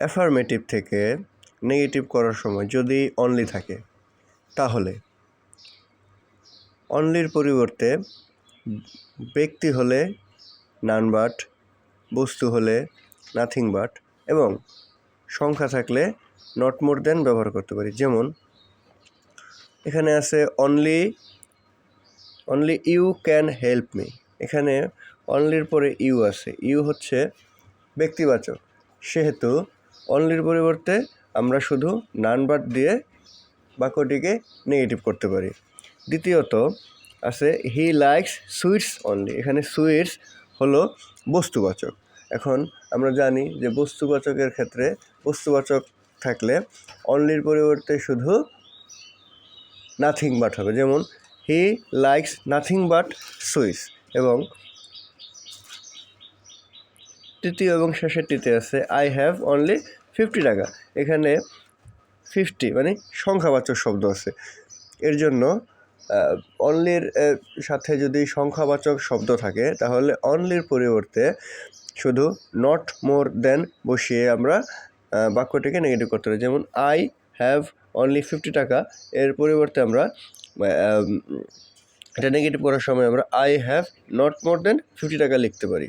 Affirmative থেকে negative করার সময় যদি অনলি থাকে তাহলে অনলির পরিবর্তে ব্যক্তি হলে নান বাট, বস্তু হলে নাথিং বাট এবং সংখ্যা থাকলে নট মোর দেন ব্যবহার করতে পারি। যেমন এখানে আছে only you can help me. এখানে অনলির পরে ইউ আছে, ইউ হচ্ছে ব্যক্তিবাচক, সেহেতু অনলির পরিবর্তে আমরা শুধু নান বাট দিয়ে বাক্যটিকে নেগেটিভ করতে পারি। দ্বিতীয়ত আছে হি লাইকস সুইটস অনলি। এখানে সুইটস হলো বস্তুবাচক। এখন আমরা জানি যে বস্তুবাচকের ক্ষেত্রে বস্তুবাচক থাকলে অনলির পরিবর্তে শুধু নাথিং বাট হবে। যেমন he likes nothing but sweets. এবং তৃতীয় এবং শেষেরটিতে আছে আই হ্যাভ অনলি 50 টাকা। এখানে 50 মানে সংখ্যাবাচক শব্দ আছে, এর জন্য অনলির সাথে যদি সংখ্যাবাচক শব্দ থাকে তাহলে অনলির পরিবর্তে শুধু নট মোর দেন বসিয়ে আমরা বাক্যটিকে নেগেটিভ করতে পারি। যেমন আই হ্যাভ অনলি 50 টাকা, এর পরিবর্তে আমরা এটা নেগেটিভ করার সময় আমরা আই হ্যাভ নট মোর দেন 50 টাকা লিখতে পারি।